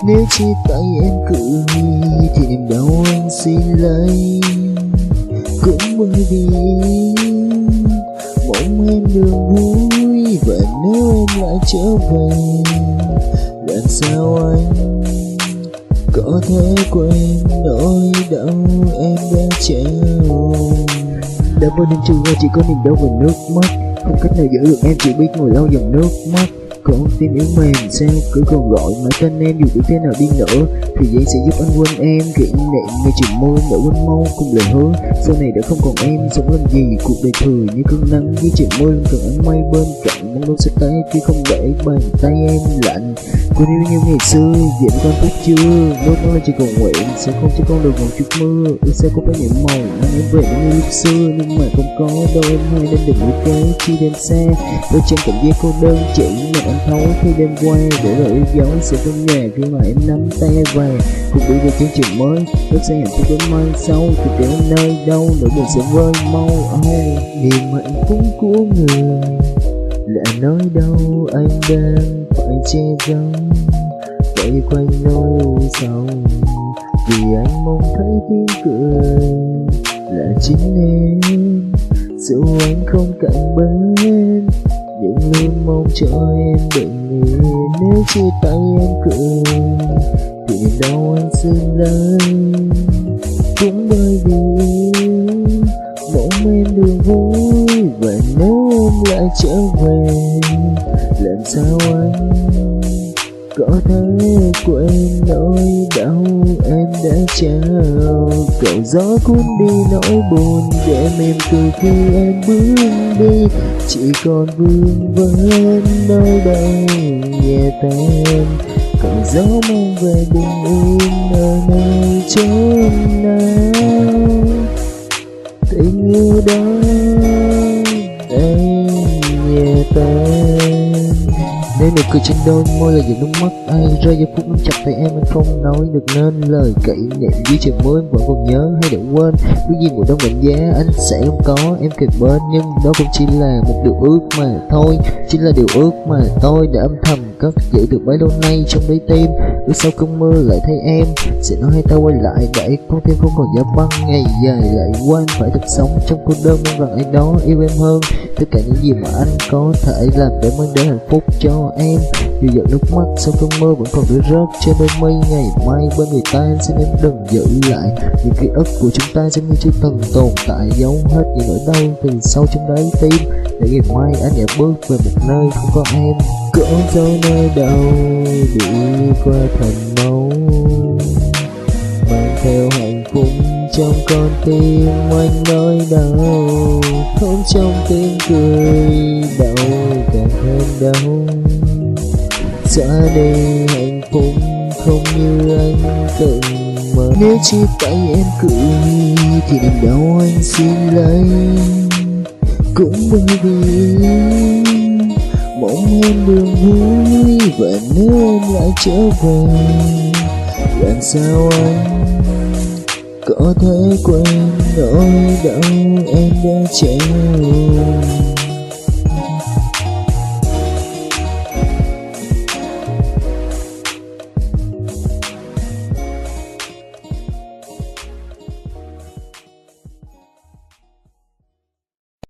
Nếu chia tay em cự thì niềm đau anh xin lấy. Cũng bởi vì mong em được vui, và nếu em lại trở về, làm sao anh có thể quên nỗi đau em đã trao. Đã bao đêm trôi qua chỉ có niềm đau và nước mắt, không cách nào giữ được em, chỉ biết ngồi lau dòng nước mắt. Con tim yếu mềm sao cứ còn gọi mãi tên em, dù biết thế nào đi nữa thì giấy sẽ giúp anh quên em. Kỷ niệm ngày trường môi đã quên mau cùng lời hứa, sau này đã không còn em, sống làm gì cuộc đời thừa như cơn nắng dưới trường môi. Luôn cần anh may bên cạnh, mong đâu sẽ tay khi không để bàn tay em lạnh. Quên yêu như ngày xưa, vậy con tốt chưa? Lúc đó là chỉ còn nguyện sẽ không cho con được một chút mưa. Sẽ có phải những màu mang em về những lúc xưa, nhưng mà không có đâu em hay nên đừng nghĩ kế chi đêm xa. Đôi chân cảm giác cô đơn chỉ mà anh thấu khi đêm qua, để rồi yêu dấu sẽ trong nhà khi mà em nắm tay em về cùng đi về chương trình mới. Tôi sẽ hạnh phúc đến mai sau, thì đến nơi đâu nỗi buồn sẽ vơi mau. Niềm hạnh phúc của người là nơi đâu anh đang phải che giấu, vậy quanh nỗi u sầu, vì anh mong thấy tiếng cười là chính em, dù anh không cạnh bên, nhưng luôn mong cho em bình yên. Nếu chia tay em cười thì niềm đau anh xin lấy. Cũng bởi vì mong em được vui, và nếu em lại trở về, làm sao anh có thể quên nỗi đau em đã trao. Cậu gió cuốn đi nỗi buồn để em từ khi em bước đi, chỉ còn vương vấn nơi đây nhẹ tên. Cậu gió mong về bình yên ở nơi chốn nào, tình yêu đó đây nhẹ tên. Nếu nụ cười trên đôi môi là giọt nước mắt ai rơi vào phút nắm chặt tay em, anh không nói được nên lời. Kỷ niệm dưới trời mưa em vẫn còn nhớ hay để quên, biết gì mùa đông lạnh giá anh sẽ không có em kề bên, nhưng đó cũng chỉ là một điều ước mà thôi, chỉ là điều ước mà tôi đã âm thầm cất giữ được bấy lâu nay trong đáy tim. Ước sau cơn mưa lại thấy em sẽ nói hai ta quay lại, để con tim không còn giá băng ngày dài lại quên. Phải thật sống trong cô đơn, mong rằng ai đó yêu em hơn tất cả những gì mà anh có thể làm để mang đến hạnh phúc cho em. Dù giọt nước mắt sau cơn mưa vẫn còn rơi rớt trên đôi mây, ngày mai bên người ta anh xin em đừng giữ lại những ký ức của chúng ta giống như chưa từng tồn tại, giấu hết những nỗi đau từ sâu trong đáy tim, để ngày mai anh nhẹ bước về một nơi không có em. Cỡ dấu nơi đâu bị qua thành máu, mang theo hạnh phúc trong con tim anh nơi đâu, không trong tiếng cười đau càng thêm đau. Xóa đi hạnh phúc không như anh từng mơ. Nếu chia tay em cười thì niềm đau anh xin lấy. Cũng bởi vì mong em được vui, và nếu em lại trở về, làm sao anh có thể quên nỗi đau em đã trao.